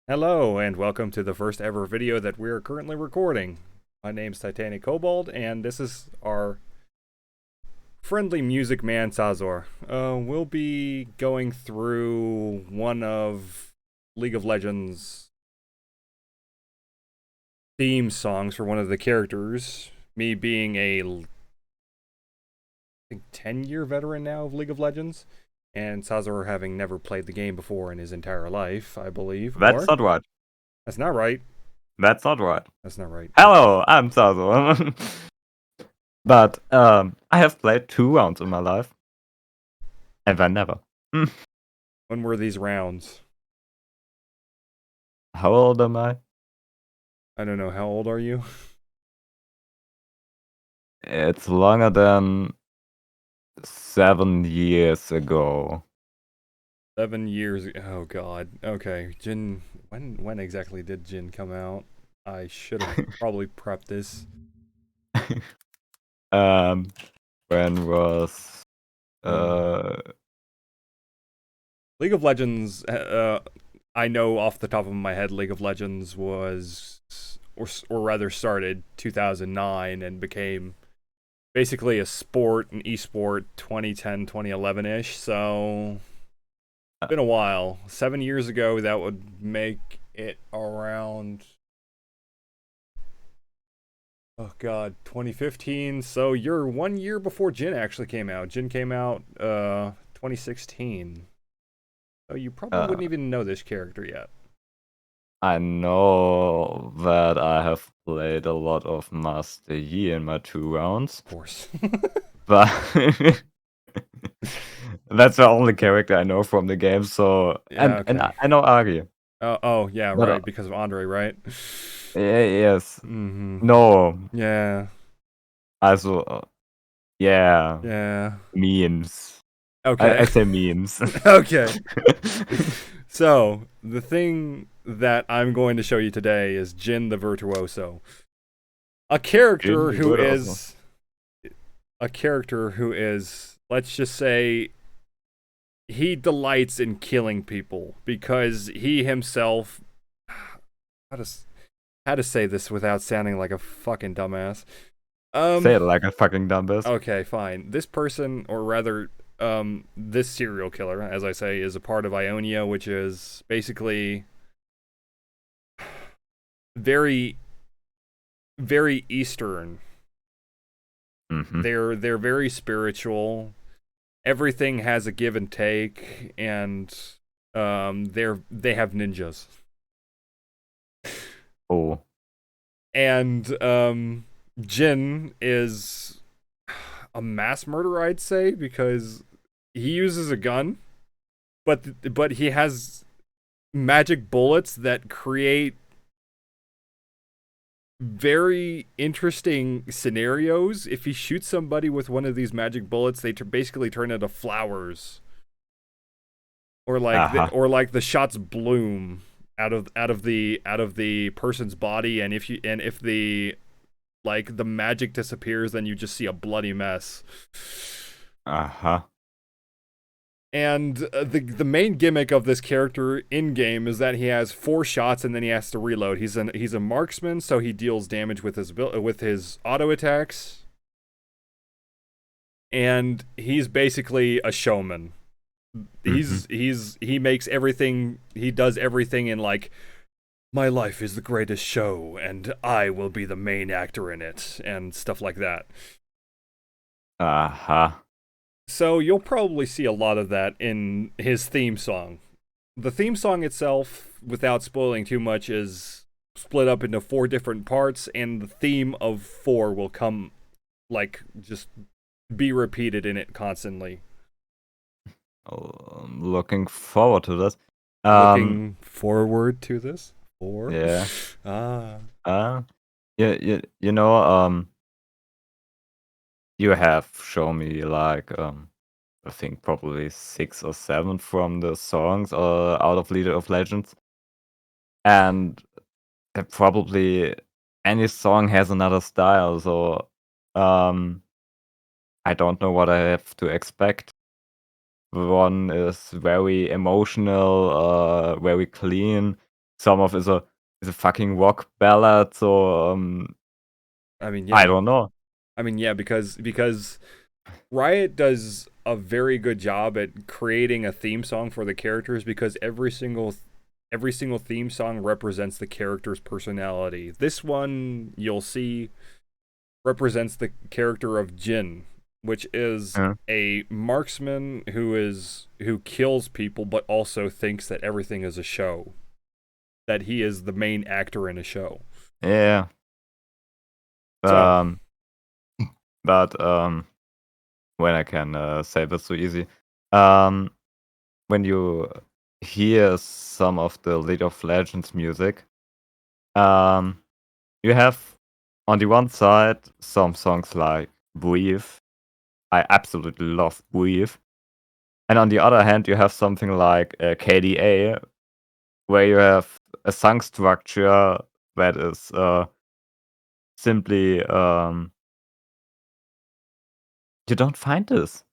Hello, and welcome to the first ever video that we are currently recording. My name's Titanic Kobold, and this is our friendly music man, Zasor. We'll be going through one of League of Legends theme songs for one of the characters. Me being a, I think, 10-year veteran now of League of Legends, and Zasor having never played the game before in his entire life, I believe. That's Or? not right. That's not right. That's not right. That's not right. Hello, I'm Zasor. But I have played 2 rounds in my life, and then never. When were these rounds? How old am I? I don't know. How old are you? It's longer than 7 years ago. 7 years. Oh God. Okay. Jhin. When exactly did Jhin come out? I should have probably prepped this. um, when was Hmm. uh League of Legends. I know off the top of my head, League of Legends was, or rather, started 2009 and became basically a sport, an esport, 2010, 2011 ish. So been a while. 7 years ago, that would make it around. Oh God, 2015. So you're 1 year before Jhin actually came out. Jhin came out 2016. So you probably uh wouldn't even know this character yet. I know that I have played a lot of Master Yi in my 2 rounds, Of course. but that's the only character I know from the game. So Yeah, and okay. I know Ari, Oh, yeah, but right, because of Andre, right? yes, Mm-hmm. no, Yeah. also yeah, Yeah. memes. I Okay. say memes. Okay. So, the thing that I'm going to show you today is Jhin the Virtuoso. A In character the who good also. is a character who is, let's just say, he delights in killing people because he himself, how to how to say this without sounding like a fucking dumbass. Say it like a fucking dumbass. Okay, fine. This person, or rather, this serial killer, as I say, is a part of Ionia, which is basically very, very Eastern. Mm-hmm. They're very spiritual. Everything has a give and take, and they have ninjas. Oh. And Jin is a mass murderer, I'd say, because he uses a gun, but he has magic bullets that create very interesting scenarios. If he shoots somebody with one of these magic bullets, they basically turn into flowers, Uh-huh. or like the shots bloom out of the person's body, and if the like the magic disappears, then you just see a bloody mess. Uh-huh. And the main gimmick of this character in game is that he has 4 shots and then he has to reload. He's a marksman, so he deals damage with his auto attacks, and he's basically a showman. Mm-hmm. He makes everything, he does everything in like, my life is the greatest show and I will be the main actor in it and stuff like that. Uh-huh. So you'll probably see a lot of that in his theme song. The theme song itself, without spoiling too much, is split up into 4 different parts, and the theme of 4 will come, like, just be repeated in it constantly. Oh, I'm looking forward to this. Um, Looking forward to this? 4? yeah. Ah. Uh, you know, you have shown me like I think probably 6 or 7 from the songs out of League of Legends, and probably any song has another style. So um, I don't know what I have to expect. One is very emotional, very clean. some of is a fucking rock ballad. So I mean, I yeah. don't know. I mean, yeah, because Riot does a very good job at creating a theme song for the characters because every single theme song represents the character's personality. This one you'll see represents the character of Jhin, which is Yeah. a marksman who kills people but also thinks that everything is a show. That he is the main actor in a show. Yeah. So, Um, but when I can say this so easy, um, when you hear some of the League of Legends music, um, you have on the one side some songs like Breathe. I absolutely love Breathe. And on the other hand, you have something like KDA, where you have a song structure that is simply you don't find this.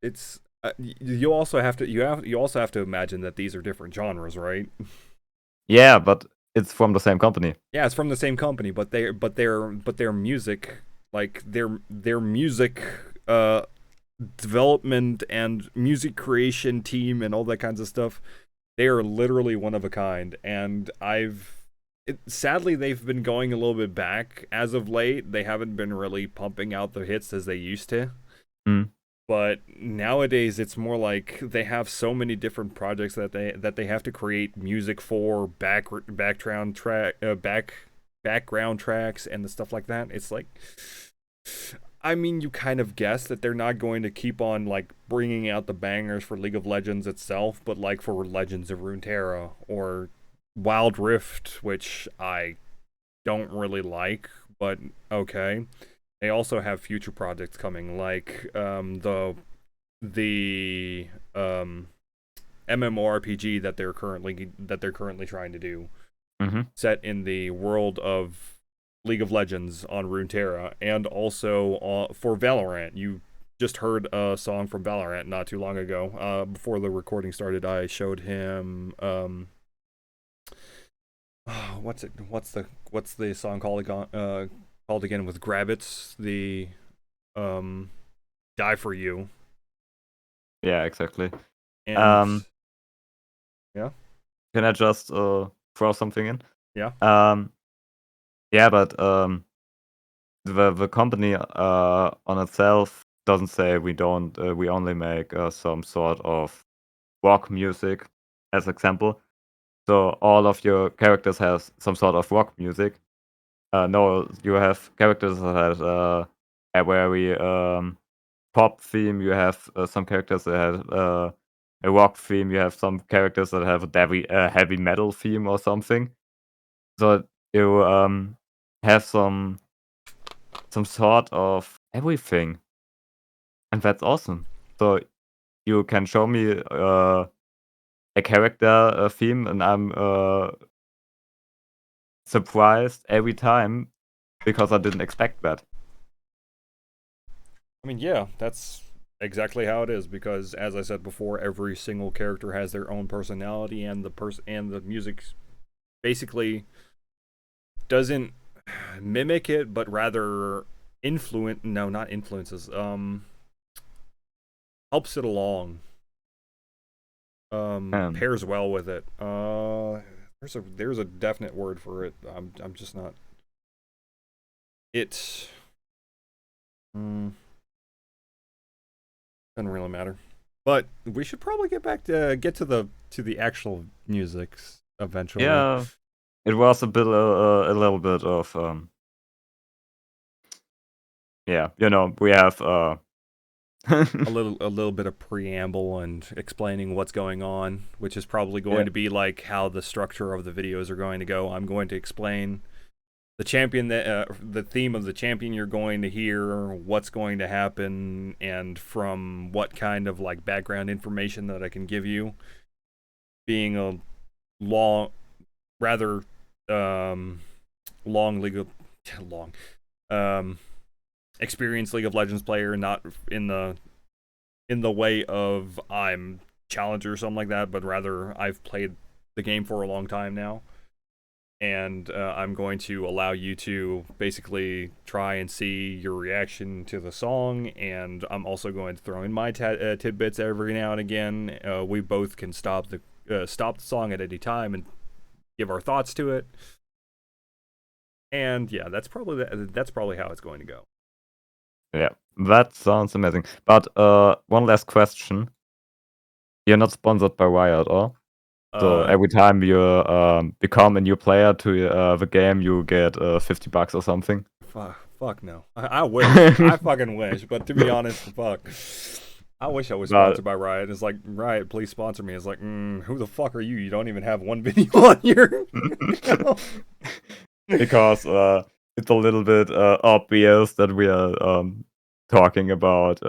it's you also have to you also have to imagine that these are different genres, right? Yeah, but it's from the same company. Yeah, it's from the same company, but their music, like their music development and music creation team and all that kinds of stuff, they are literally one of a kind. And sadly they've been going a little bit back as of late. They haven't been really pumping out the hits as they used to. Mm. But nowadays it's more like they have so many different projects that they have to create music for background tracks and the stuff like that. It's like, I mean, you kind of guess that they're not going to keep on like bringing out the bangers for League of Legends itself, but like for Legends of Runeterra or Wild Rift, which I don't really like, but okay. They also have future projects coming, like the MMORPG that they're currently trying to do, Mm-hmm. set in the world of League of Legends on Runeterra, and also for Valorant. You just heard a song from Valorant not too long ago. Before the recording started, I showed him what's the song called again? Called again with Grabbits, the um Die for You. Yeah, exactly. And Um, yeah, can I just throw something in? yeah. Yeah, but the company on itself doesn't say we don't we only make some sort of rock music as example. So all of your characters has some sort of rock music. No, you have characters that have a very pop theme. You have some characters that have a rock theme. You have some characters that have a heavy metal theme or something. So you have some sort of everything, and that's awesome. So you can show me a character theme, and I'm surprised every time because I didn't expect that. I mean, yeah, that's exactly how it is because, as I said before, every single character has their own personality, and the music basically doesn't mimic it, but rather influence. No, not influences. Helps it along. Um, Pairs well with it. There's a definite word for it. I'm just not. It. Mm, doesn't really matter. But we should probably get to the actual musics eventually. yeah, it was a little bit of yeah, we have A little bit of preamble and explaining what's going on, which is probably yeah. going to be like how the structure of the videos are going to go. I'm going to explain the champion the theme of the champion you're going to hear, what's going to happen, and from what kind of like background information that I can give you. Being a long, rather long League of long experienced League of Legends player, not in the way of I'm challenger or something like that, but rather I've played the game for a long time now, and I'm going to allow you to basically try and see your reaction to the song, and I'm also going to throw in my tidbits every now and again. We both can stop the song at any time and give our thoughts to it. And yeah, that's probably how it's going to go. Yeah, that sounds amazing. But one last question. You're not sponsored by Riot, or? So every time you become a new player to the game, you get $50 or something. Fuck no. I wish. I fucking wish. But to be honest, fuck. I wish I was sponsored by Riot. It's like, Riot, please sponsor me. It's like, who the fuck are you? You don't even have one video on your channel. Because it's a little bit obvious that we are talking about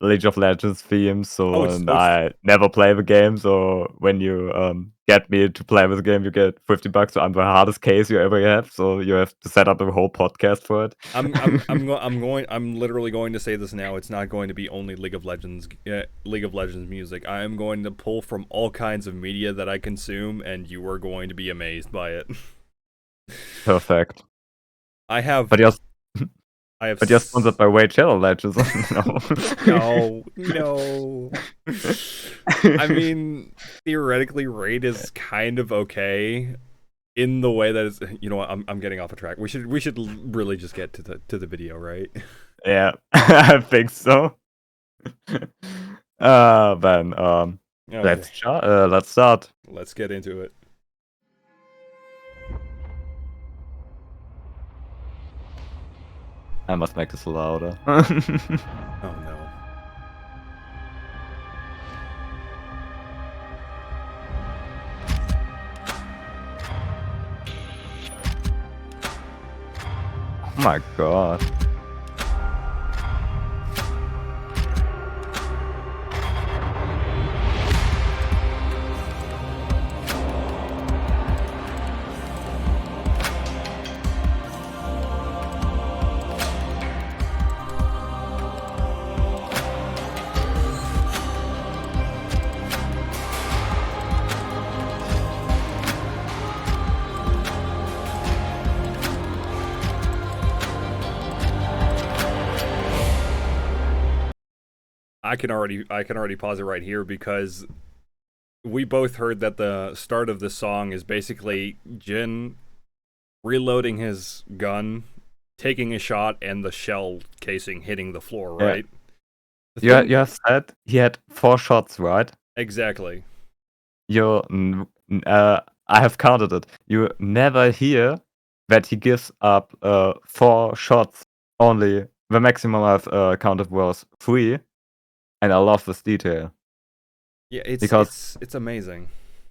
League of Legends themes, so I never play the game, so when you get me to play with the game, you get $50, so I'm the hardest case you ever have, so you have to set up a whole podcast for it. I'm literally going to say this now. It's not going to be only League of Legends music. I am going to pull from all kinds of media that I consume, and you are going to be amazed by it. Perfect. I have. But you're sponsored by Virtuoso Legends. No. I mean, theoretically, Raid is kind of okay in the way that it's. You know what? I'm getting off a track. We should really just get to the video, right? Yeah, I think so. Then okay. let's start. Let's get into it. I must make this louder. Oh no. Oh my god. I can already pause it right here because we both heard that the start of the song is basically Jhin reloading his gun, taking a shot, and the shell casing hitting the floor, right? Yeah. You have said he had 4 shots, right? Exactly. I have counted it. You never hear that he gives up 4 shots only. The maximum I've counted was 3. And I love this detail. Yeah, it's amazing.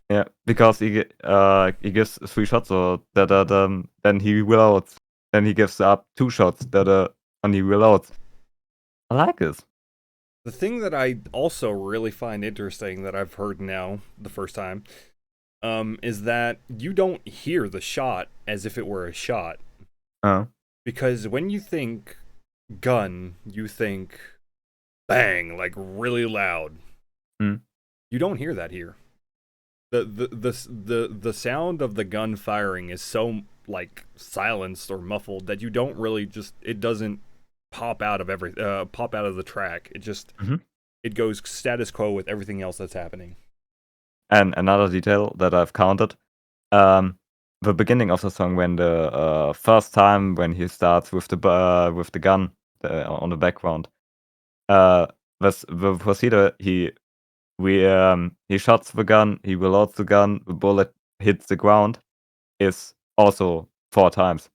Yeah, because he gives 3 shots, so that then he reloads. Then he gives up 2 shots, and he reloads. I like this. The thing that I also really find interesting that I've heard now the first time, is that you don't hear the shot as if it were a shot. Because when you think gun, you think bang, like really loud. You don't hear that here. The sound of the gun firing is so like silenced or muffled that you don't really it doesn't pop out of the track. It just it goes status quo with everything else that's happening. And another detail that I've counted, the beginning of the song, when the first time when he starts with the gun on the background, the procedure, he shots the gun, he reloads the gun, the bullet hits the ground, is also 4 times.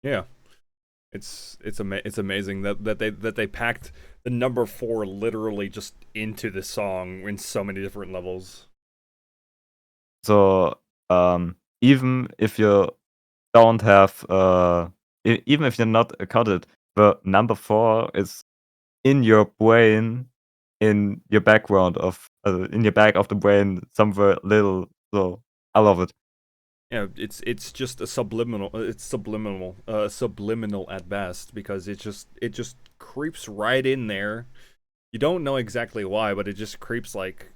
Yeah, it's amazing that they packed the number 4 literally just into the song in so many different levels. So even if you don't have even if you're not counted, the number 4 is in your brain, in your background of in your back of the brain somewhere little. So I love it. Yeah, it's just a subliminal. It's subliminal at best, because it just creeps right in there. You don't know exactly why, but it just creeps like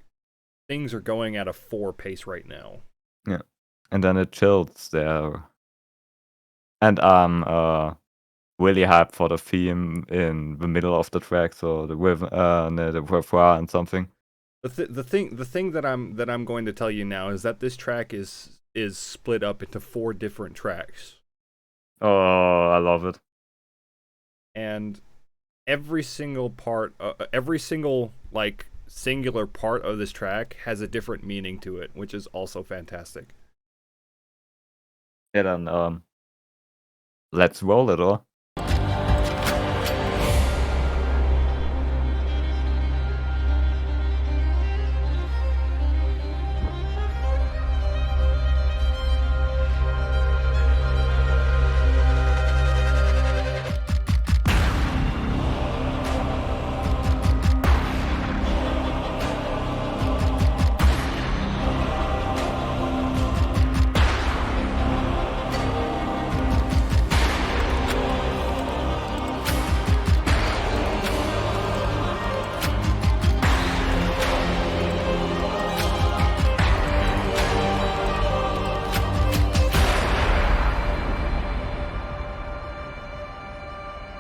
things are going at a 4 pace right now. Yeah. And then it chills there. And I'm really hyped for the theme in the middle of the track, so the rhythm, the repertoire and something. The thing that I'm going to tell you now is that this track is split up into 4 different tracks. Oh, I love it. And every single part, every single like singular part of this track has a different meaning to it, which is also fantastic. Yeah, then let's roll it, or?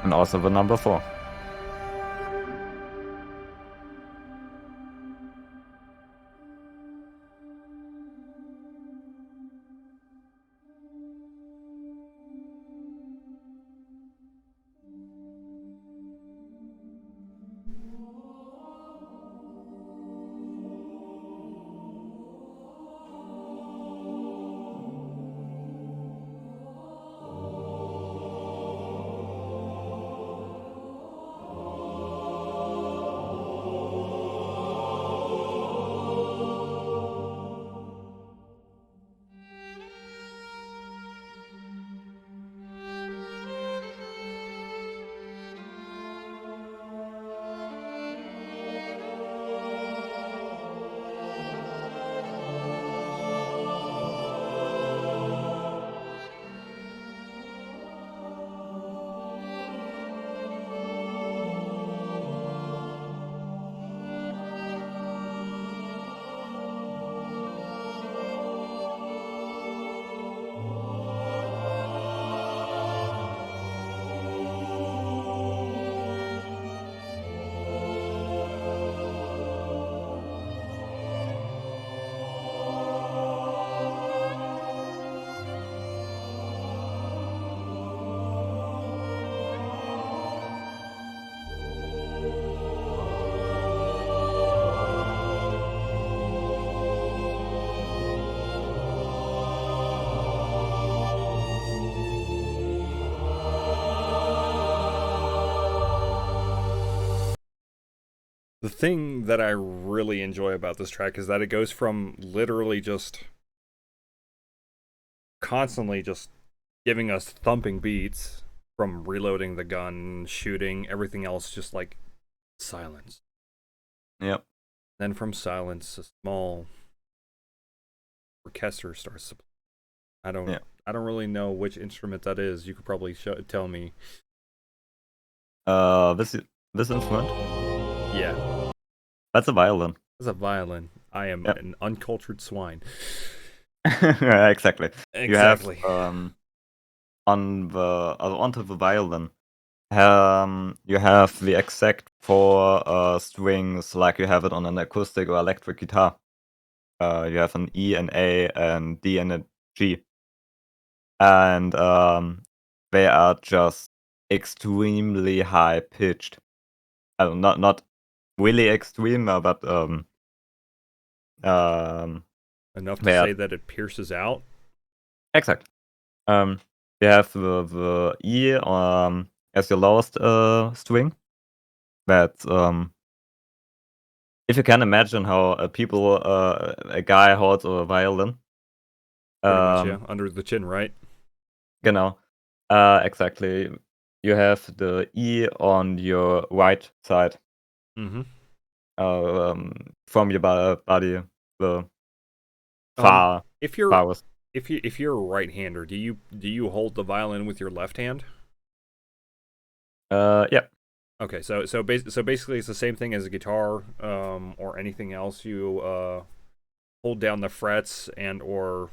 And also the number 4. The thing that I really enjoy about this track is that it goes from literally just constantly just giving us thumping beats, from reloading the gun, shooting, everything else just like silence. Yep. Then from silence, a small orchestra starts to play. Yeah. I don't really know which instrument that is. You could probably tell me. This instrument? Yeah, That's a violin. it's a violin. I am Yep. an uncultured swine. Exactly. You have Exactly. onto the violin. You have the exact 4 strings like you have it on an acoustic or electric guitar. You have an E, an A, and D, and a G. And they are just extremely high pitched. Not really extreme, but Enough to they are say that it pierces out. exact. You have the E as your lowest string. That's if you can imagine how a guy holds a violin. Pretty much, yeah. Under the chin, right? Genau. Exactly. You have the E on your right side. Mm-hmm. From your body, the Um, far if you're farthest. if you're a right-hander, do you hold the violin with your left hand? Yeah. Okay, so basically it's the same thing as a guitar, or anything else you hold down the frets and or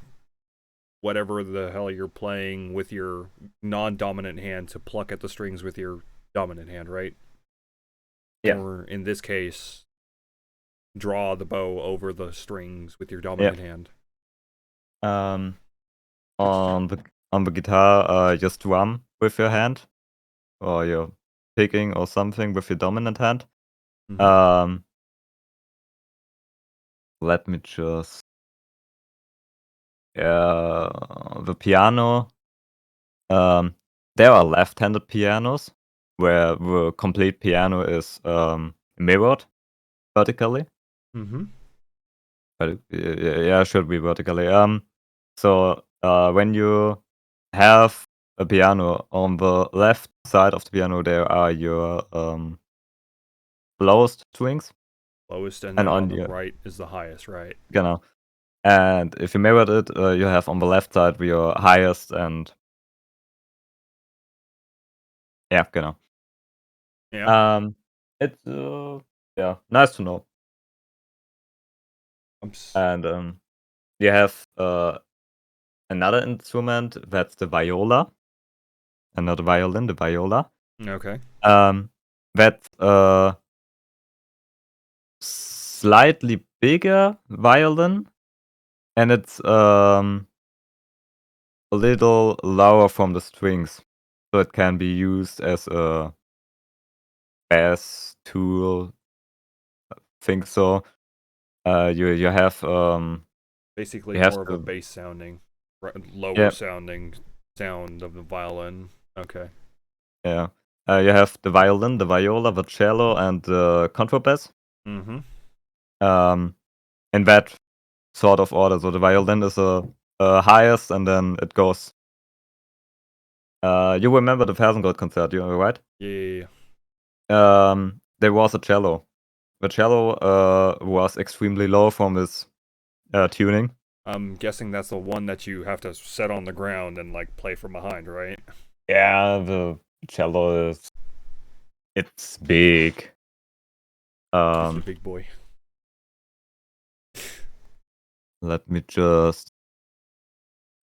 whatever the hell you're playing with your non-dominant hand to pluck at the strings with your dominant hand, right? Yeah. Or in this case, draw the bow over the strings with your Yeah. dominant hand. On the guitar, just drum with your hand, or you're picking or something with your dominant hand. Mhm. Let me just. The piano. There are left-handed pianos where the complete piano is mirrored vertically. Mm-hmm. But yeah, it should be vertically. So when you have a piano on the left side of the piano, there are your lowest strings, Lowest, and and then on on the your right is the highest, right? genau. And if you mirrored it, you have on the left side your highest and yeah, genau. Yeah. It's yeah, nice to know. I'm s- And you have another instrument that's the viola, and not the violin, the viola. okay. That's slightly bigger violin, and it's a little lower from the strings, so it can be used as a bass tool. Think so. You have Basically, you have more of a to bass sounding, lower yeah sounding sound of the violin. Okay. yeah. You have the violin, the viola, the cello, and the contrabass. Mm-hmm. In that sort of order. So the violin is a highest, and then it goes. You remember the Fersengold-Konzert, you right? Yeah. There was a cello. The cello was extremely low from its tuning. I'm guessing that's the one that you have to set on the ground and like play from behind, right? Yeah, the cello it's big. It's a Um, big boy. Let me just.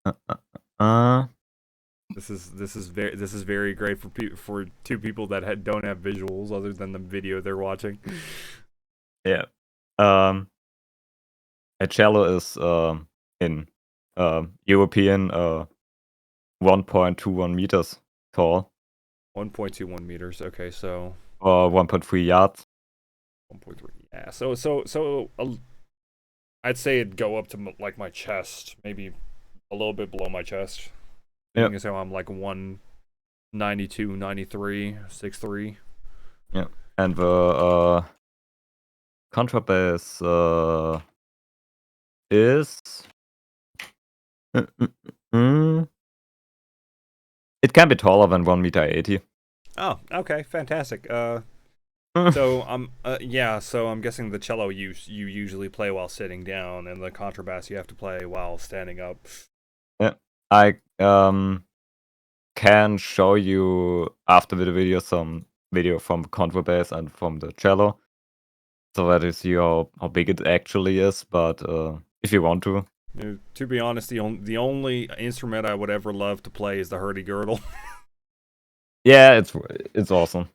Uh, uh, uh, This is very great for for two people that don't have visuals other than the video they're watching. yeah. Um, a cello is in European 1.21 meters tall, 1.21 meters. Okay, so or 1.3 yards. 1.3. Yeah. I'd say it'd go up to like my chest, maybe a little bit below my chest. Yeah, Being as how I'm like 192, 93, 6'3". yeah. And the contrabass is. Uh, uh, mm, it can be taller than 1 meter 80. Oh, okay, fantastic. So I'm guessing the cello you usually play while sitting down, and the contrabass you have to play while standing up. Yeah, I can show you after the video some video from the contrabass and from the cello, so that you see how big it actually is. But if you want to, To be honest, the only instrument I would ever love to play is the hurdy-gurdy. yeah, it's awesome.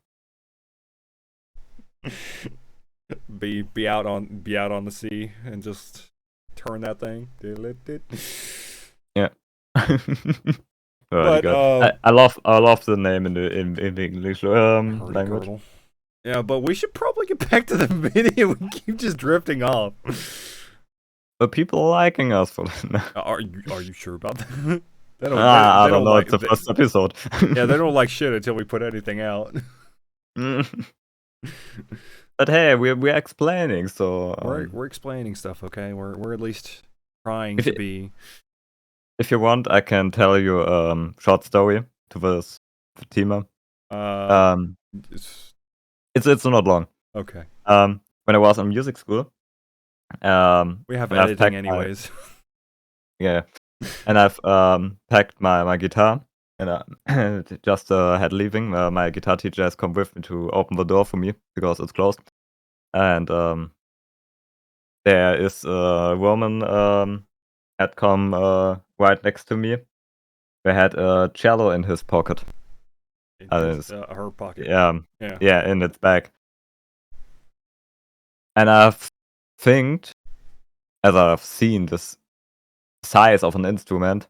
be out on the sea and just turn that thing. Yeah. Very But good. I love the name in the English language. hurdy-gurdy. Yeah, but we should probably get back to the video. We keep just drifting off. But people are liking us for that. Are you sure about that? I They don't don't know. like It's the first episode. yeah, they don't like shit until we put anything out. But hey, we're explaining, so We're explaining stuff, okay? We're at least trying if to you, be. if you want, I can tell you short story to this Fatima. Uh, Um, it's, it's not long. okay. When I was in music school, We have and I've editing packed my anyways. yeah, and I've packed my guitar, and just had leaving. My guitar teacher has come with me to open the door for me because it's closed, and there is a woman had come right next to me. They had a cello in his pocket. In It's, her pocket. yeah, Yeah. yeah, in its bag. And I've think, as I've seen this size of an instrument,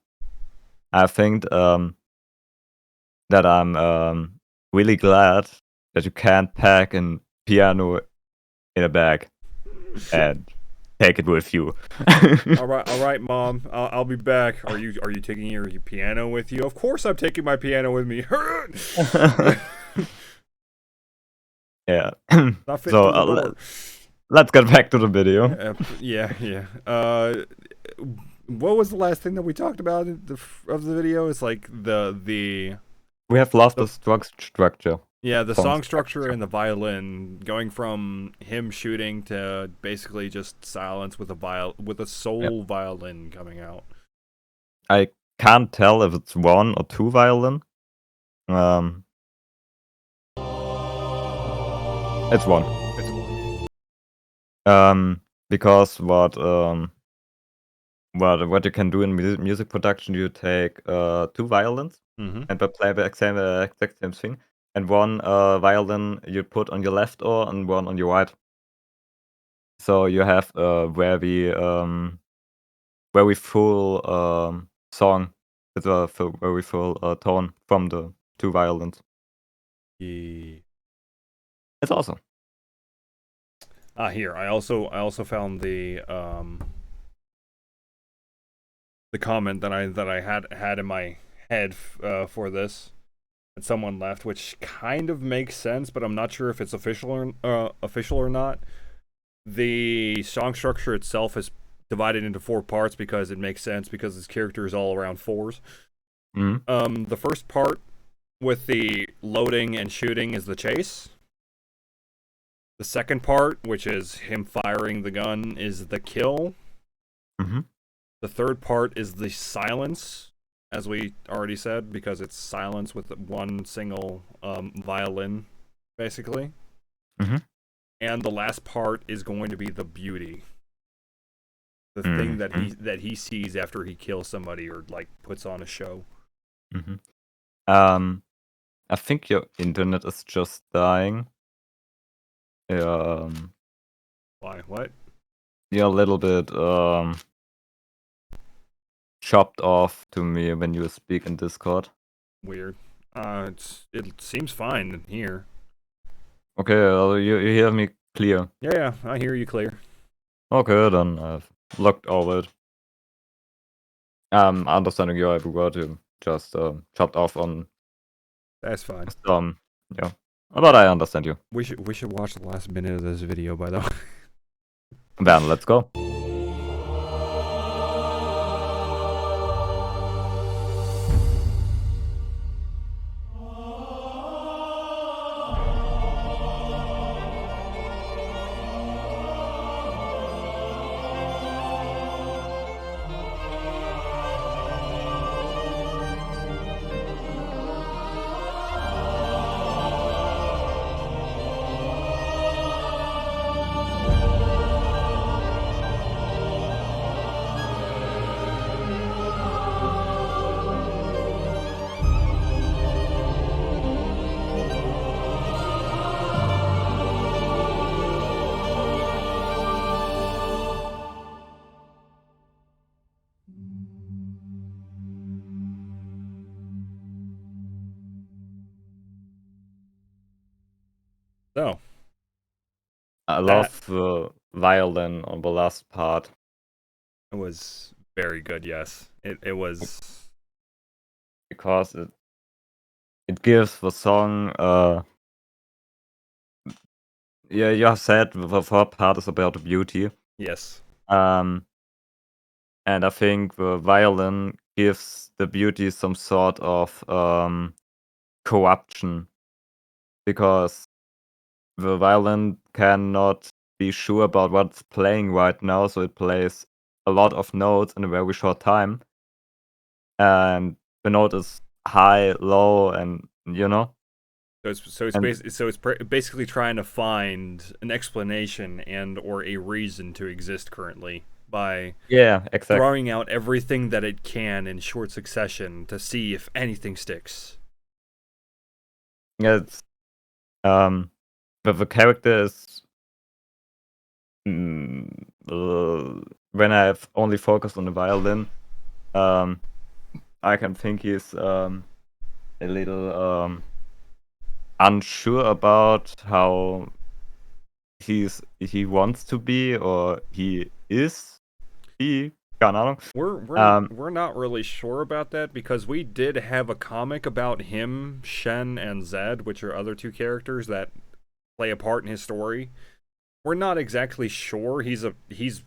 I think that I'm really glad that you can't pack a piano in a bag and take it with you. All right, Mom. I'll be back. Are you taking your piano with you? Of course, I'm taking my piano with me. Yeah. Not fit So through the door. let's get back to the video. Yeah. What was the last thing that we talked about of the video? It's like the We have lost the structure. the Song song structure and the violin going from him shooting to basically just silence with a sole violin coming out. I can't tell if it's one or two violin. It's one. It's one. Because what you can do in music production, you take two violins Mm-hmm. and they play the exact same thing. And one violin you put on your left oar and one on your right. So you have a very full song. It's a very full tone from the two violins. Yeah. It's awesome. Here I also found the comment that I had in my head for this that someone left, which kind of makes sense, but I'm not sure if it's official or not. The song structure itself is divided into 4 parts because it makes sense because this character is all around 4s. Mm-hmm. The first part with the loading and shooting is the chase. The second part, which is him firing the gun, is the kill. Mm-hmm. The third part is the silence, as we already said, because it's silence with one single violin, basically. Mm-hmm. And the last part is going to be the beauty, the thing that he sees after he kills somebody or like puts on a show. Mm-hmm. I think your internet is just dying. Why? What? You're a little bit chopped off to me when you speak in Discord. Weird. It seems fine in here. Okay, you hear me clear. Yeah, I hear you clear. Okay, then I've looked over it. Understanding your every word, you just chopped off on That's fine. yeah. But I understand you. We should watch the last minute of this video, by the way. Then let's go. So, I that love the violin on the last part. it was very good, yes. It was Because it gives the song yeah, you have said the third part is about the beauty. yes. And I think the violin gives the beauty some sort of corruption. Because the violin cannot be sure about what's playing right now, so it plays a lot of notes in a very short time. And the note is high, low, and And basically trying to find an explanation and or a reason to exist currently by yeah, exactly. throwing out everything that it can in short succession to see if anything sticks. Yeah, it's but the character is mm, when I've only focused on the violin, um, I can think he's a little unsure about how he wants to be or he is be. Keine Ahnung. We're not really sure about that because we did have a comic about him, Shen, and Zed, which are other two characters that play a part in his story. We're not exactly sure. He's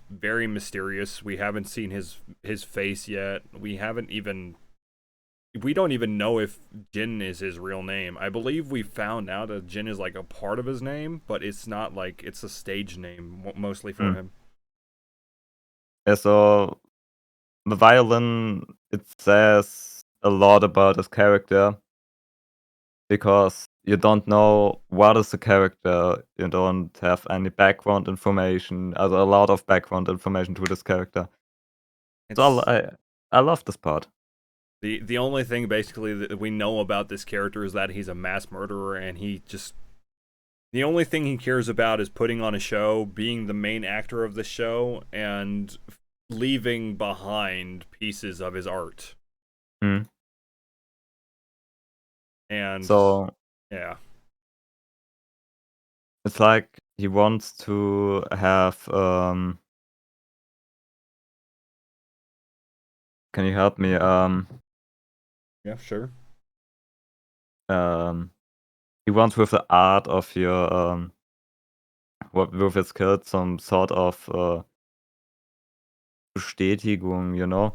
very mysterious. We haven't seen his face yet. We don't even know if Jhin is his real name. I believe we found out that Jhin is like a part of his name, but it's not like it's a stage name mostly for Mm. him. Yeah, so the violin, it says a lot about his character because you don't know what is the character. You don't have any background information, a lot of background information to this character. So It's I love this part. the only thing basically that we know about this character is that he's a mass murderer and the only thing he cares about is putting on a show, being the main actor of the show, and leaving behind pieces of his art. Mm. And So yeah, it's like he wants to have can you help me? yeah, sure. Um he wants with the art of your with his skills some sort of Bestätigung, you know?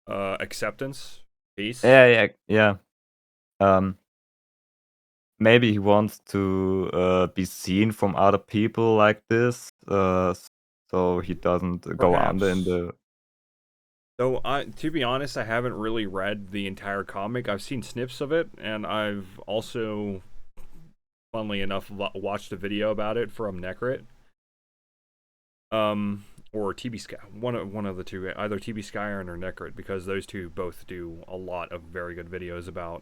Acceptance, peace. Yeah, yeah, yeah. Um maybe he wants to be seen from other people like this, so he doesn't go under in Perhaps. the Though, to be honest, I haven't really read the entire comic. I've seen snips of it, and I've also, funnily enough, watched a video about it from Necrit. Or TB Sky, one of the two, either TB Skyrim or Necrit, because those two both do a lot of very good videos about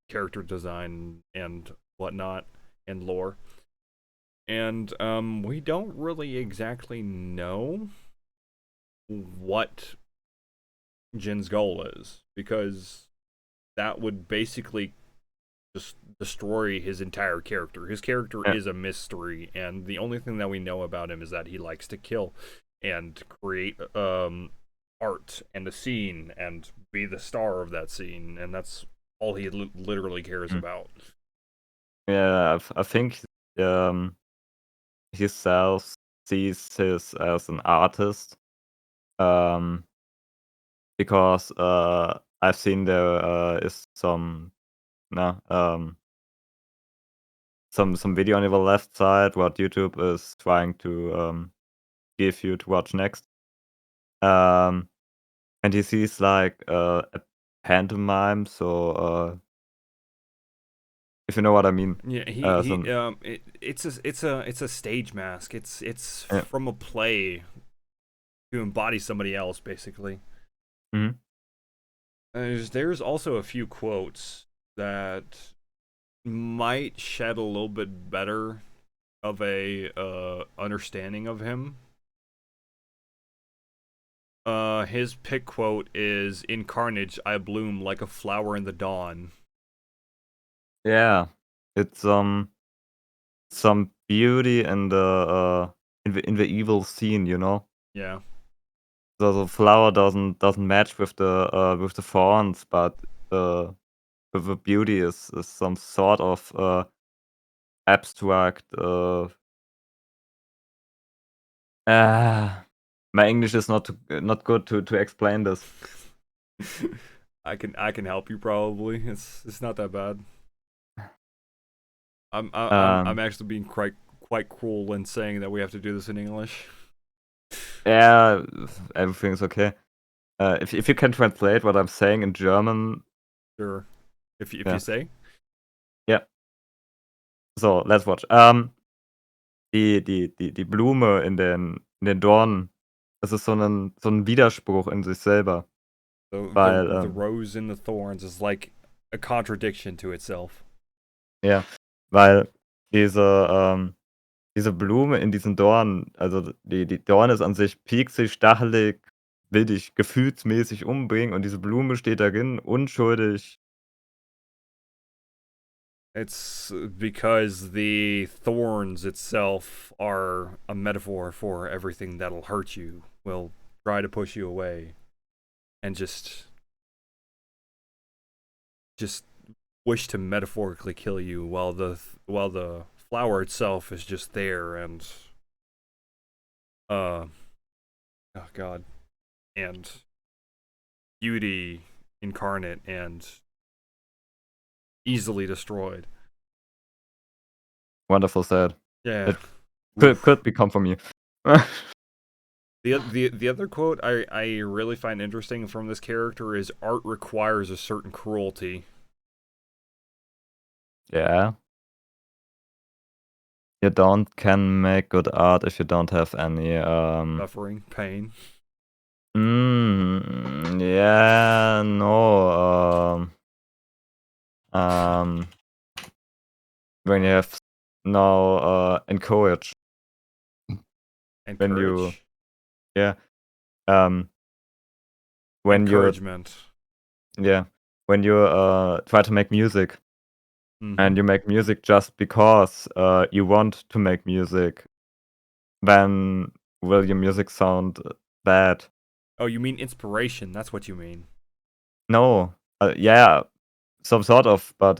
character design and whatnot and lore. And we don't really exactly know what Jin's goal is because that would basically just destroy his entire character. His character yeah. is a mystery, and the only thing that we know about him is that he likes to kill and create art and a scene and be the star of that scene, and that's all he literally cares Mm. about. Yeah, I think himself sees his as an artist, um, because I've seen there is no some video on the left side what YouTube is trying to give you to watch next. Um, and he sees like a pantomime, so if you know what I mean, Yeah, some it's a stage mask. It's yeah. from a play to embody somebody else, basically. Mhm. There's also a few quotes that might shed a little bit better of a understanding of him. His pick quote is, "In carnage, I bloom like a flower in the dawn." Yeah, it's some beauty in the evil scene, you know. Yeah, So the flower doesn't match with the thorns, but uh, the beauty is some sort of abstract. Ah, my English is not good to explain this. I can help you probably. It's not that bad. I'm Um, actually being quite cruel in saying that we have to do this in English. yeah, everything's okay. If you can translate what I'm saying in German, Sure, if you yeah, say. yeah. So, let's watch. Die Blume in den Dornen, das ist so ein Widerspruch in sich selber, weil, The rose in the thorns is like a contradiction to itself. ja, weil diese Blume in diesen Dornen, also die Dorne ist an sich pieksig, stachelig, will dich gefühlsmäßig umbringen und diese Blume steht darin, unschuldig. It's because the thorns itself are a metaphor for everything that'll hurt you, will try to push you away, and just wish to metaphorically kill you, while the flower itself is just there and oh god, and beauty incarnate and easily destroyed. Wonderful said. Yeah. It could become from you. The other quote I really find interesting from this character is art requires a certain cruelty. Yeah. You can make good art if you don't have any, Suffering, pain. yeah, no, when you have no, encourage. And When courage. yeah, when Encouragement. when you, try to make music Mm-hmm. and you make music just because, you want to make music, then will your music sound bad? Oh, you mean inspiration? That's what you mean. No. Yeah, some sort of, but,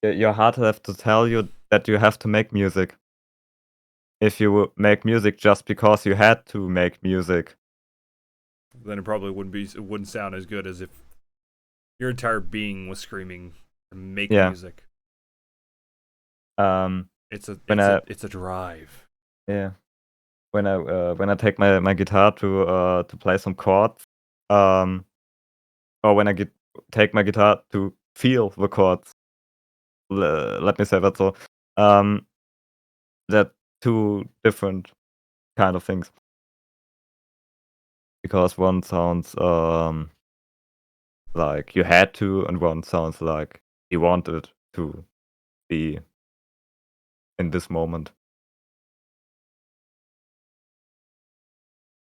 your heart have to tell you that you have to make music. If you make music just because you had to make music. Then it probably wouldn't sound as good as if your entire being was screaming to make Yeah. music. It's a drive. Yeah. When I take my guitar to play some chords, or when I take my guitar to feel the chords, let me say that so, that two different kind of things. Because one sounds, like you had to, and one sounds like you wanted to be in this moment.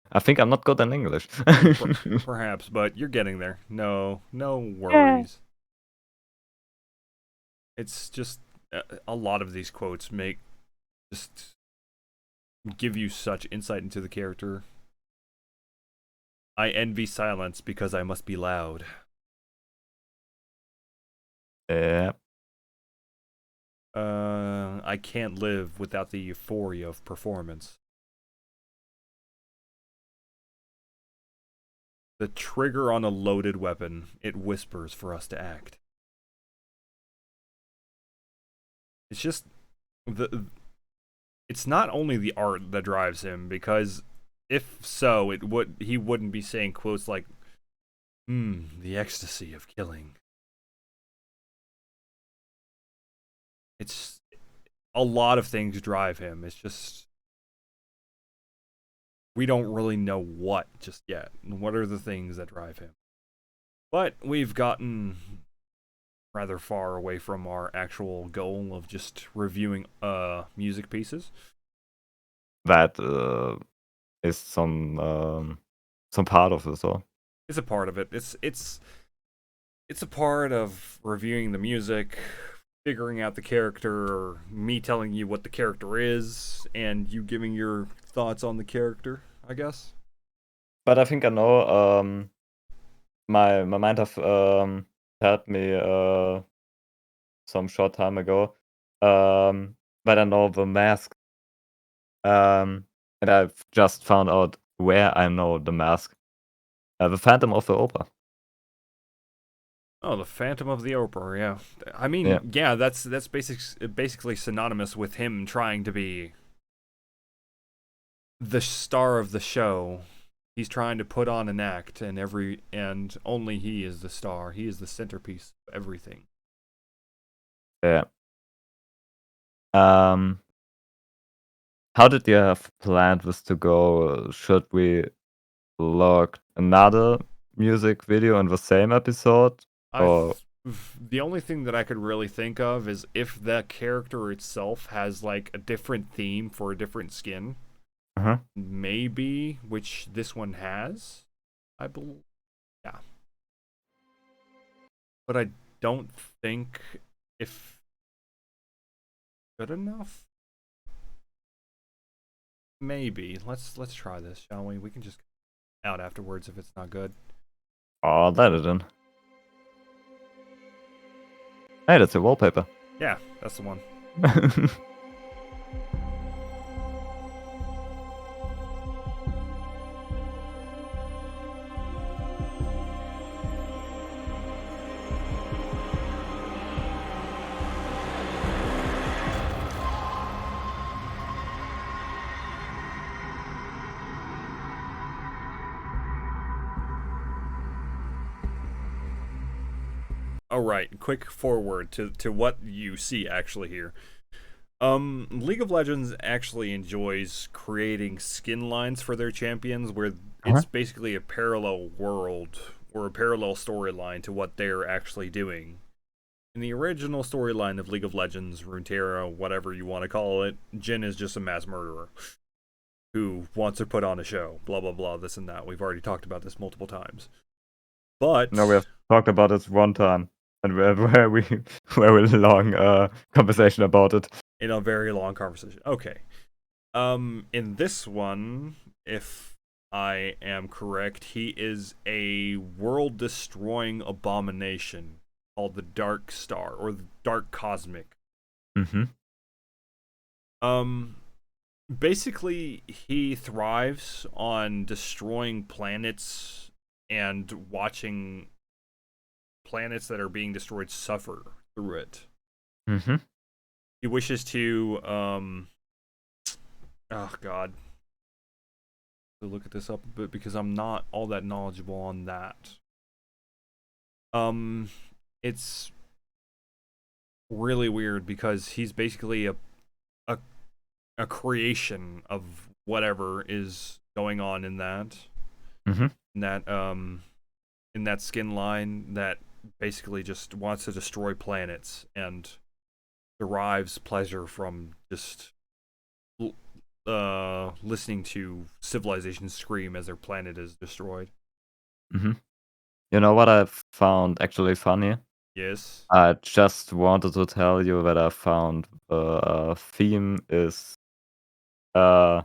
I think I'm not good in English. Perhaps, but you're getting there. No worries. It's just a lot of these quotes just give you such insight into the character. I envy silence because I must be loud. Yeah. I can't live without the euphoria of performance. The trigger on a loaded weapon, it whispers for us to act. It's just it's not only the art that drives him, because if so, he wouldn't be saying quotes like, the ecstasy of killing. It's a lot of things drive him. It's just we don't really know what just yet. What are the things that drive him? But we've gotten rather far away from our actual goal of just reviewing music pieces. That is some part of it, so. It's a part of it. It's a part of reviewing the music, figuring out the character, or me telling you what the character is, and you giving your thoughts on the character, I guess. But I think I know, my mind have told me some short time ago, but I know the mask. And I've just found out where I know the mask. The Phantom of the Opera. Oh, the Phantom of the Opera, yeah. I mean, Yeah. yeah, that's basically synonymous with him trying to be the star of the show. He's trying to put on an act, and only he is the star. He is the centerpiece of everything. Yeah. Um, how did you have planned this to go? Should we look another music video in the same episode? Or The only thing that I could really think of is if the character itself has like a different theme for a different skin, uh-huh. maybe, which this one has, I believe. Yeah. But I don't think if good enough. Maybe. Let's try this, shall we? We can just out afterwards if it's not good. Oh, that didn't. Hey, that's a wallpaper. Yeah, that's the one. All right, quick forward to what you see actually here. League of Legends actually enjoys creating skin lines for their champions where Uh-huh. it's basically a parallel world or a parallel storyline to what they're actually doing. In the original storyline of League of Legends, Runeterra, whatever you want to call it, Jhin is just a mass murderer who wants to put on a show, blah blah blah, this and that. We've already talked about this multiple times. But No, we have talked about this one time, and we have very, very long conversation about it. in a very long conversation. Okay. In this one, if I am correct, he is a world-destroying abomination called the Dark Star or the Dark Cosmic. Mm-hmm. Basically, he thrives on destroying planets and watching planets that are being destroyed suffer through it. Mm-hmm. He wishes to oh god, to look at this up a bit because I'm not all that knowledgeable on that. It's really weird because he's basically a a creation of whatever is going on in that Mm-hmm. in that in that skin line that basically just wants to destroy planets and derives pleasure from just listening to civilizations scream as their planet is destroyed. Mm-hmm. You know what I found actually funny? Yes. I just wanted to tell you that I found the theme is uh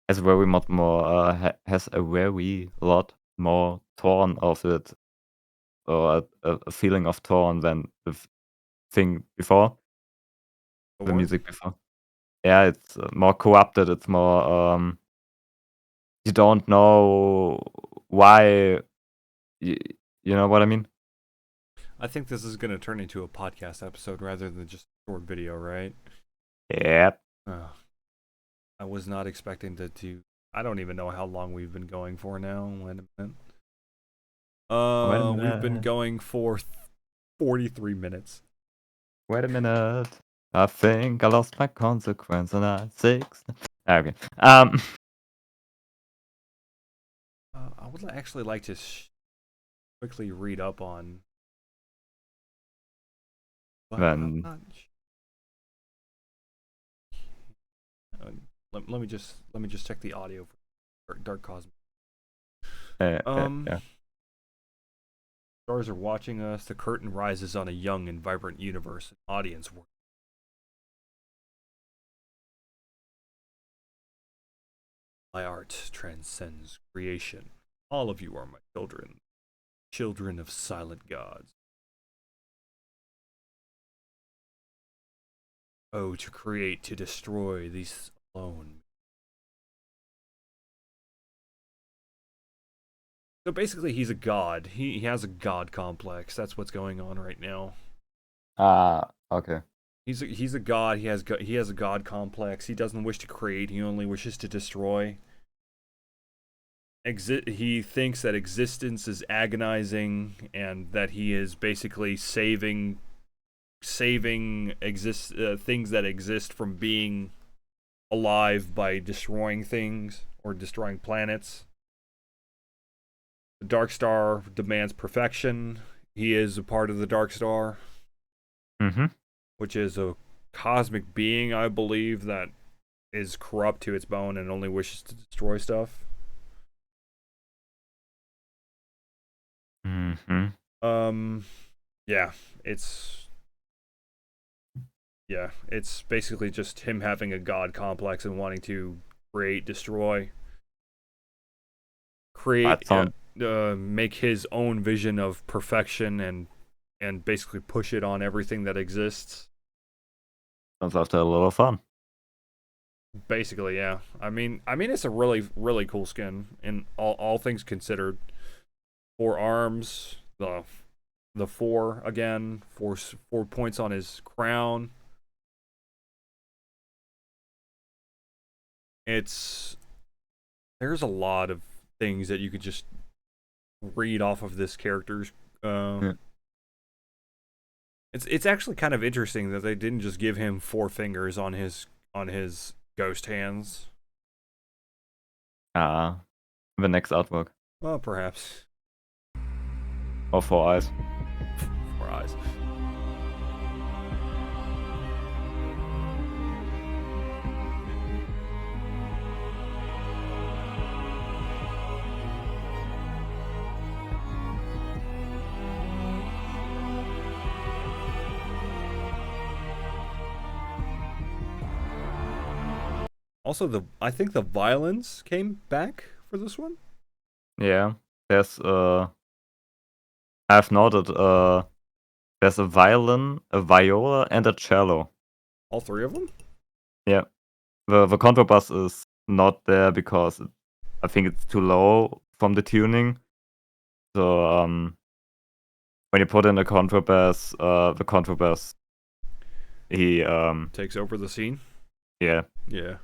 has very much more has a very lot more tone of it, or a feeling of tone than the thing before, the Or music before. Yeah, it's more corrupted. It's more you don't know why. You, you know what I mean? I think this is going to turn into a podcast episode rather than just a short video, right? Yeah. Uh, I was not expecting to do. I don't even know how long we've been going for now. Wait a minute. Wait a We've been minute. going for 43 minutes. Wait a minute. I think I lost my consequence and I six. Okay. I would actually like to quickly read up on, but I'm Then not. Let me just check the audio for Dark Cosmic. Um, yeah. Stars are watching us. The curtain rises on a young and vibrant universe. An audience. My art transcends creation. All of you are my children, children of silent gods. Oh, to create, to destroy, these alone. So basically, he's a god. He has a god complex. That's what's going on right now. Okay. He's a god. He has a god complex. He doesn't wish to create. He only wishes to destroy. He thinks that existence is agonizing and that he is basically saving saving things that exist from being alive by destroying things or destroying planets. The Dark Star demands perfection. He is a part of the Dark Star, which is a cosmic being, I believe, that is corrupt to its bone and only wishes to destroy stuff. Yeah, it's basically just him having a god complex and wanting to destroy, make his own vision of perfection and basically push it on everything that exists. Sounds like a lot of fun. Basically, yeah. I mean, it's a really, really cool skin in all things considered. 4 arms, the 4 again, 4 points on his crown. There's a lot of things that you could just read off of this character's. It's actually kind of interesting that they didn't just give him 4 fingers on his ghost hands. The next artwork. Well, perhaps. Or 4 eyes. 4 eyes. Also, I think the violins came back for this one. Yeah, there's I've noted there's a violin, a viola, and a cello. All 3 of them? Yeah, the contrabass is not there because I think it's too low from the tuning. So when you put in a contrabass, the contrabass he takes over the scene. Yeah. Yeah.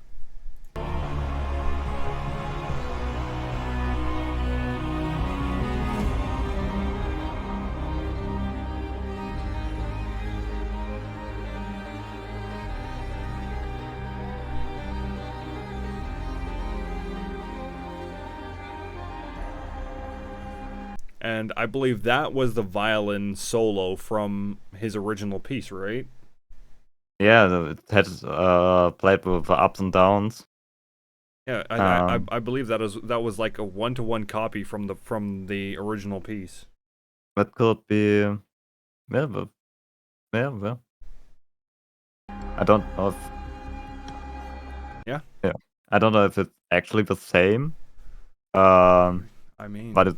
And I believe that was the violin solo from his original piece, right? Yeah, it had played with the ups and downs. Yeah, I believe that was like a 1-to-1 copy from the original piece. That could be, yeah. I don't know if. Yeah. I don't know if it's actually the same. I mean, but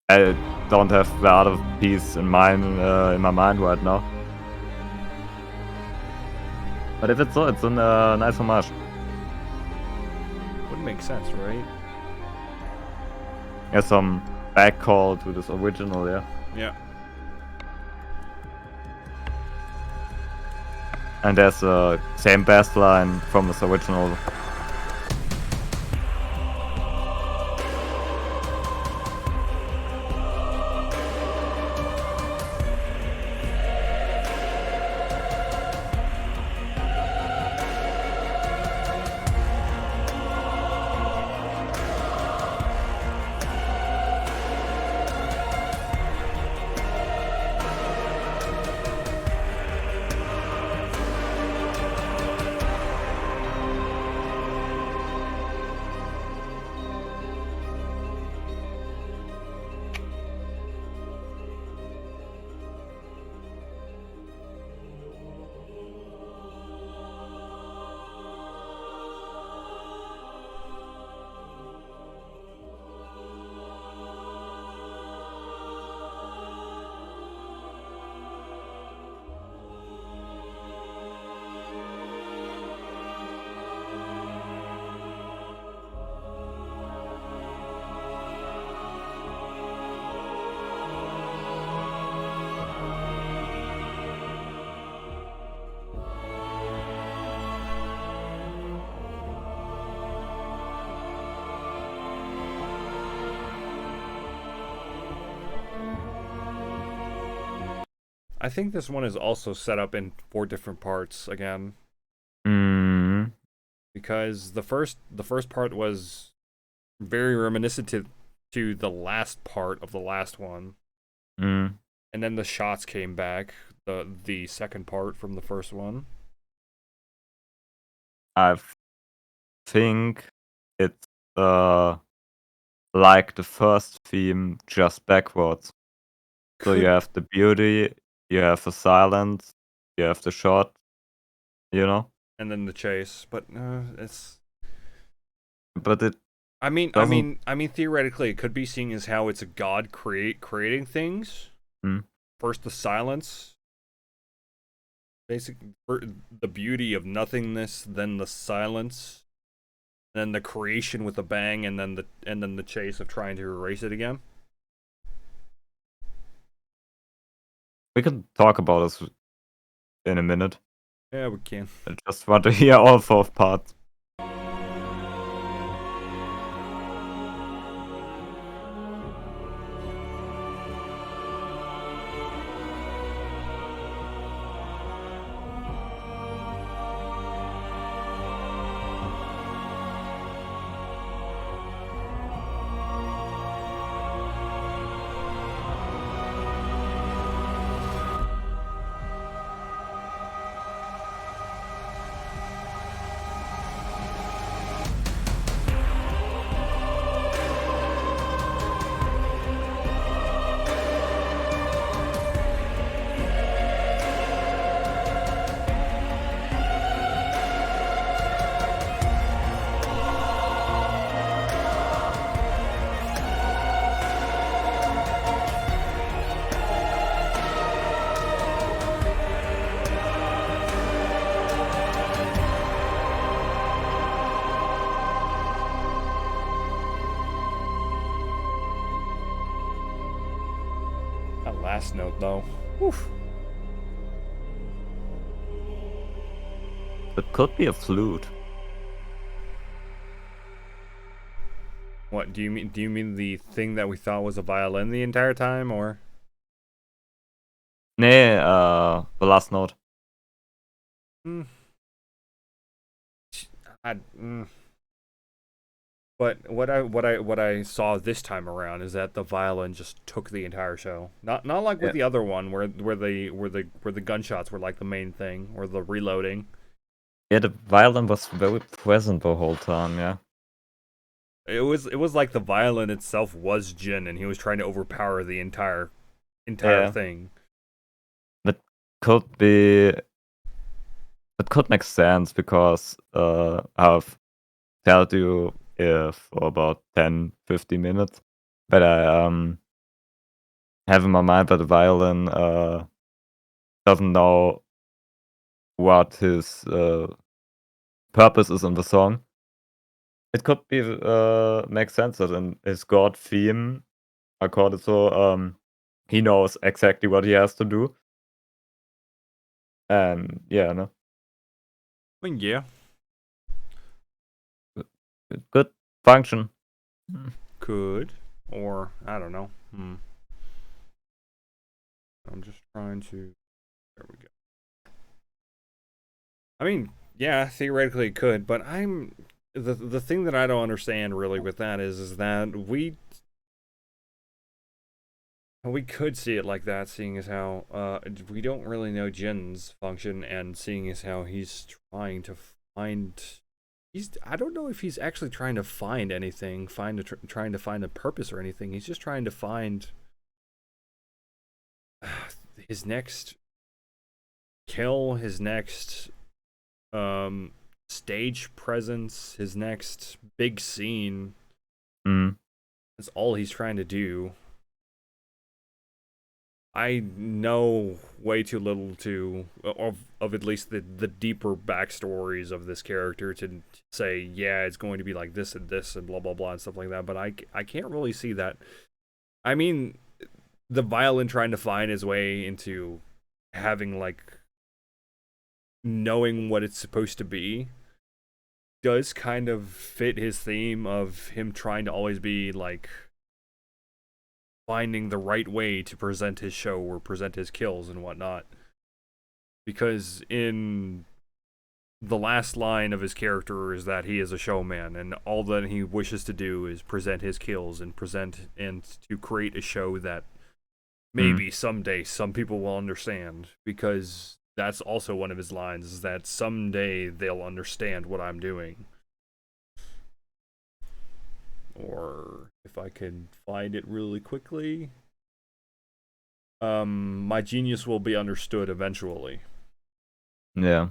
I don't have the other piece in my mind right now. But if it's so, it's a nice homage. Would make sense, right? There's some back call to this original, yeah. Yeah. And there's the same bass line from this original. I think this one is also set up in 4 different parts again, Mm, because the first part was very reminiscent to the last part of the last one, mm. and then the shots came back, the second part from the first one. I think it's like the first theme just backwards. So you Could have the beauty, you have the silence, you have the shot, you know? and then the chase, but it's. But it I mean, I doesn't. mean, I mean, theoretically, it could be seen as how it's a god creating things. Mm. First, the silence, basic, the beauty of nothingness, then the silence, then the creation with a bang, and then the chase of trying to erase it again. We can talk about this in a minute. Yeah, we can. I just want to hear all 4 parts. That last note, though. Oof. It could be a flute. What do you mean? Do you mean the thing that we thought was a violin the entire time, or? Nee, the last note. Mm. I, mm. But what I saw this time around is that the violin just took the entire show. Not like with Yeah. the other one where the gunshots were like the main thing, or the reloading. Yeah, the violin was very present the whole time, yeah. It was like the violin itself was Jhin, and he was trying to overpower the entire Yeah. thing. That could be. It could make sense because I've told you for about 10-15 minutes. But I have in my mind that the violin doesn't know what his purpose is in the song. It could be make sense that in his god theme, according to he knows exactly what he has to do. And yeah, no, I mean, yeah, good function. could, or I don't know. I'm just trying to. There we go. I mean, yeah, theoretically it could, but the thing that I don't understand really with that is that we could see it like that, seeing as how we don't really know Jin's function, and seeing as how he's trying to find. I don't know if he's actually trying to find anything, trying to find a purpose or anything. He's just trying to find his next kill, his next stage presence, his next big scene. Mm. That's all he's trying to do. I know way too little of at least the deeper backstories of this character to say, yeah, it's going to be like this and blah blah blah and stuff like that. But I can't really see that. I mean, the violin trying to find his way into having like knowing what it's supposed to be does kind of fit his theme of him trying to always be like finding the right way to present his show or present his kills and whatnot. Because in the last line of his character is that he is a showman, and all that he wishes to do is present his kills and to create a show that maybe someday some people will understand, because that's also one of his lines, is that someday they'll understand what I'm doing. Or if I can find it really quickly, my genius will be understood eventually. Yeah.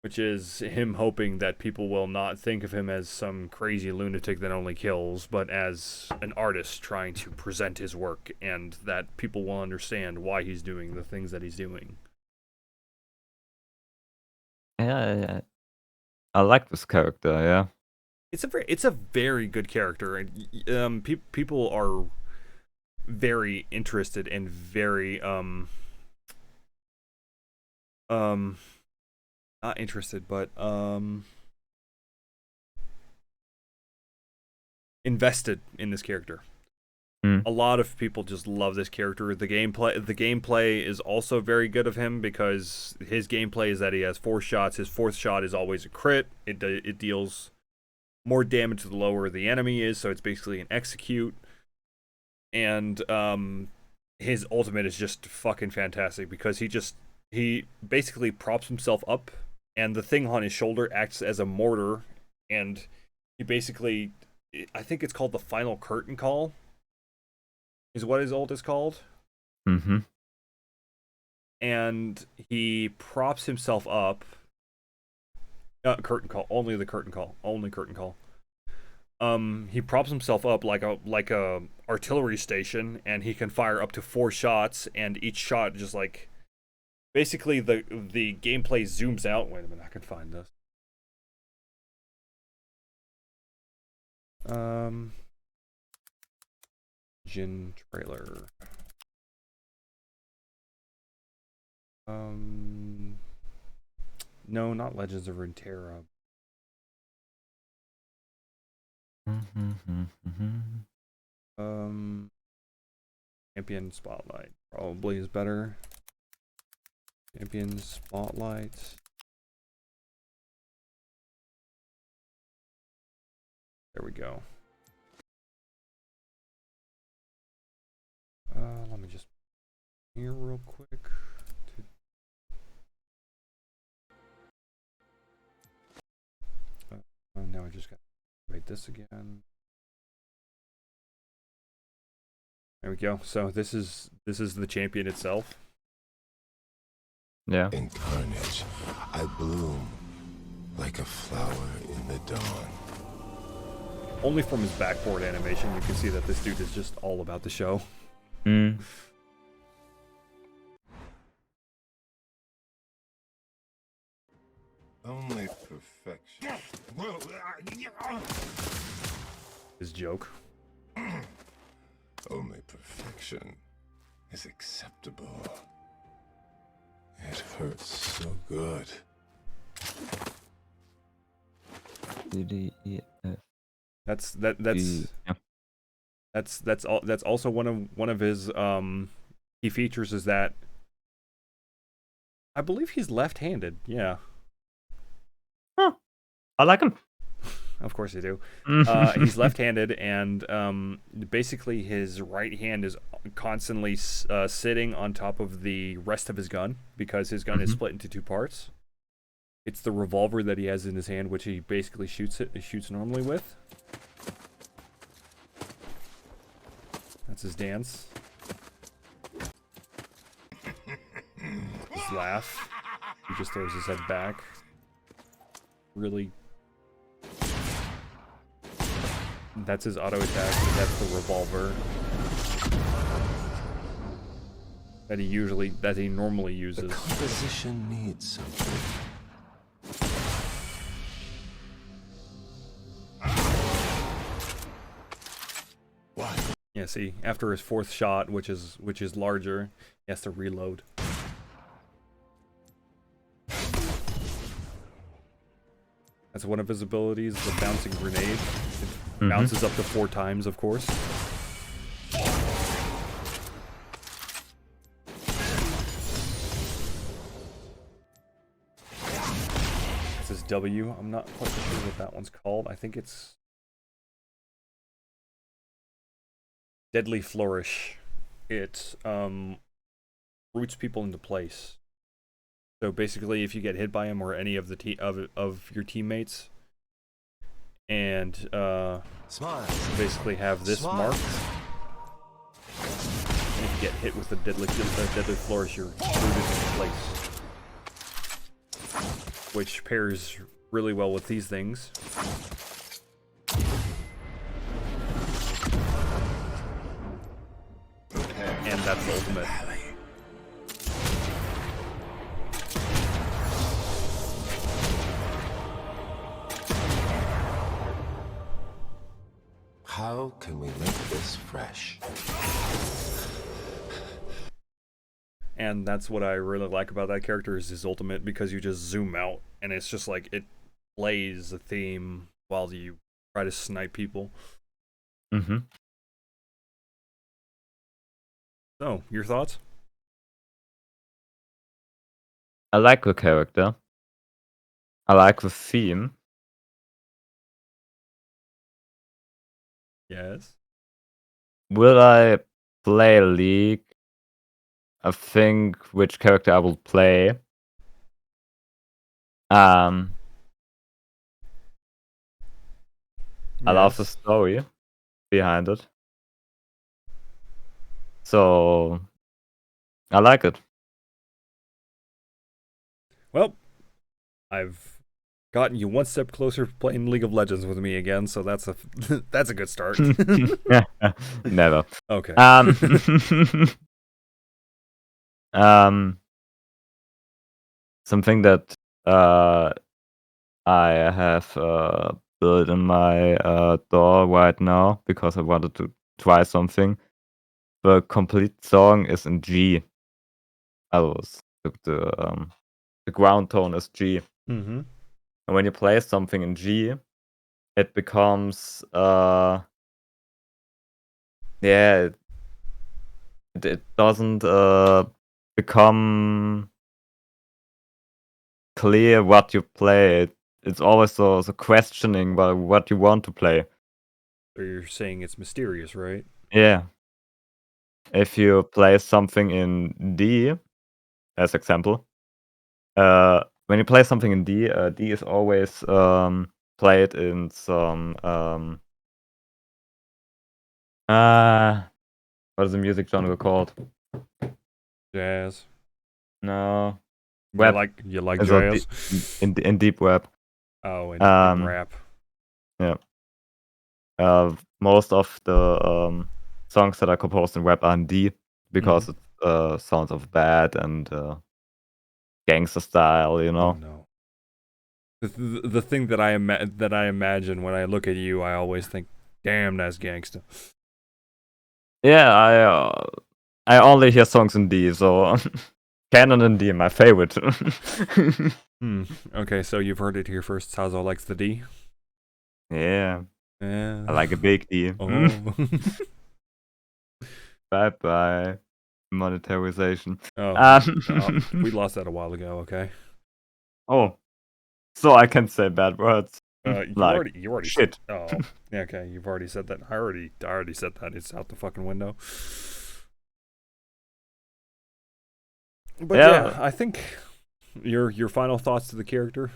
Which is him hoping that people will not think of him as some crazy lunatic that only kills, but as an artist trying to present his work, and that people will understand why he's doing the things that he's doing. Yeah. I like this character, yeah. It's a very good character, and people are very interested and very not interested, but invested in this character. A lot of people just love this character. The gameplay is also very good of him, because his gameplay is that he has 4 shots. His 4th shot is always a crit. It deals more damage the lower the enemy is, so it's basically an execute. And his ultimate is just fucking fantastic, because he basically props himself up, and the thing on his shoulder acts as a mortar, and he basically, I think it's called the final curtain call, is what his ult is called. Mm-hmm. And he props himself up. Curtain call, only curtain call. He props himself up like a artillery station, and he can fire up to 4 shots, and each shot just like, basically the gameplay zooms out. Wait a minute, I can find this. Jhin trailer. No, not Legends of Runeterra. Champion Spotlight probably is better. Champion Spotlight. There we go. Let me just here real quick. Now I just got to write this again. There we go. So this is the champion itself. Yeah. In carnage, I bloom like a flower in the dawn. Only from his backboard animation, you can see that this dude is just all about the show. Only perfection. His joke. Only perfection is acceptable. It hurts so good. That's also one of his key features, is that I believe he's left-handed. Yeah. Huh. I like him. Of course you do. He's left-handed, and basically his right hand is constantly sitting on top of the rest of his gun, because his gun is split into 2 parts. It's the revolver that he has in his hand, which he basically shoots normally with. That's his dance. His laugh. He just throws his head back. Really. That's his auto attack. That's the revolver that he normally uses. The composition needs something. Why? Yeah, see, after his 4th shot, which is larger, he has to reload. That's one of his abilities, the bouncing grenade. It bounces up to 4 times, of course. W. I'm not quite sure what that one's called. I think it's Deadly Flourish. It roots people into place. So basically, if you get hit by him or any of the of your teammates, and basically have this mark, and if you get hit with the Deadly Flourish, you're rooted into place, which pairs really well with these things. And that's the ultimate. How can we make this fresh? And that's what I really like about that character is his ultimate, because you just zoom out and it's just like it plays a theme while you try to snipe people. Mm-hmm. So, your thoughts? I like the character. I like the theme. Yes. Will I play League? I think which character I will play. I love the story behind it. So I like it. Well, I've gotten you one step closer to playing League of Legends with me again, so that's a that's a good start. Never. Okay. Something that I have built in my door right now because I wanted to try something. The complete song is in G. The ground tone is G. Mm-hmm. And when you play something in G, it becomes it doesn't become clear what you play. It's always the questioning about what you want to play. So you're saying it's mysterious, right? Yeah. If you play something in D, as example, when you play something in D, D is always played in some what is the music genre called? Jazz. No. You Web. like It's all jazz? in deep web. Oh, in rap. Yeah. Most of the songs that are composed in rap are in D because it sounds of bad and gangster style, you know. Oh, no. The thing that I imagine when I look at you, I always think, "Damn, that's gangsta." Yeah, I only hear songs in D, so Canon in D, my favorite. Okay, so you've heard it here first. Zasor likes the D. Yeah, Yeah. I like a big D. Oh. Bye bye, monetarization. We lost that a while ago. Okay. Oh, so I can say bad words. You like already shit. Oh, yeah, okay. You've already said that. I already said that. It's out the fucking window. But yeah, I think your final thoughts to the character.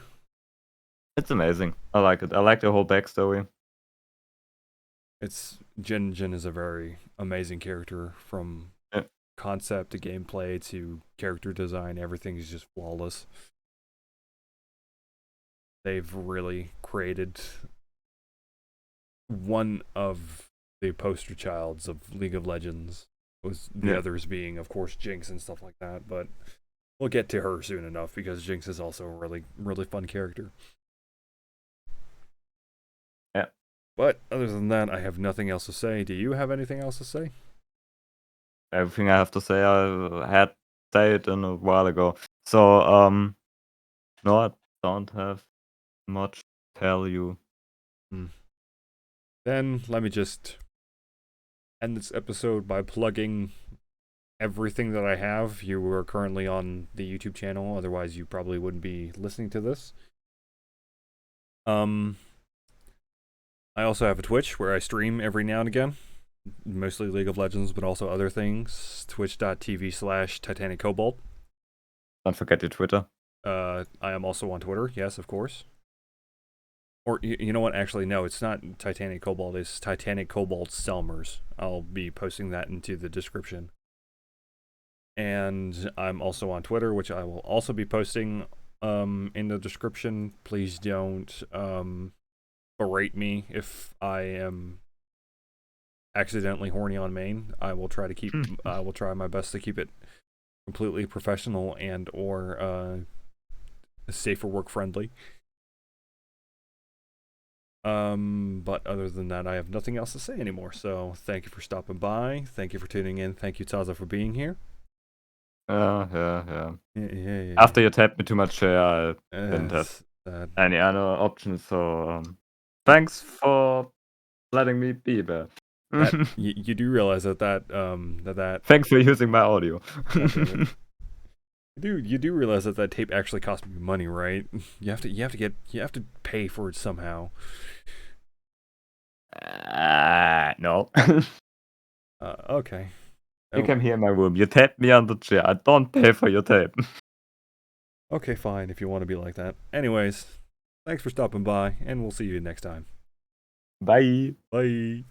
It's amazing. I like it. I like the whole backstory. It's Jhin is a very amazing character, from concept to gameplay to character design. Everything is just flawless. They've really created one of the poster childs of League of Legends, with the others being, of course, Jinx and stuff like that. But we'll get to her soon enough, because Jinx is also a really, really fun character. Yeah. But other than that, I have nothing else to say. Do you have anything else to say? Everything I have to say, I had said it in a while ago. So, no, I don't have much to tell you. Then let me just end this episode by plugging everything that I have. You are currently on the YouTube channel, otherwise you probably wouldn't be listening to this. I also have a Twitch where I stream every now and again, mostly League of Legends, but also other things. Twitch.tv/Titanic Kobold. Don't forget your Twitter. I am also on Twitter, yes, of course. Or, you know what? Actually, no, it's not Titanic Kobold. It's Titanic Kobold Selmers. I'll be posting that into the description. And I'm also on Twitter, which I will also be posting in the description. Please don't berate me if I am accidentally horny on main. I will try to keep. I will try my best to keep it completely professional and or safer work friendly. But other than that, I have nothing else to say anymore. So thank you for stopping by. Thank you for tuning in. Thank you, Taza, for being here. Yeah. Yeah. After you tapped me too much, I didn't have any other options. So thanks for letting me be there. You do realize that Thanks for using my audio. Dude, you do realize that tape actually cost me money, right? You have to pay for it somehow. No. Okay. You came here in my room. You tapped me on the chair. I don't pay for your tape. Okay, fine, if you want to be like that. Anyways, thanks for stopping by, and we'll see you next time. Bye. Bye.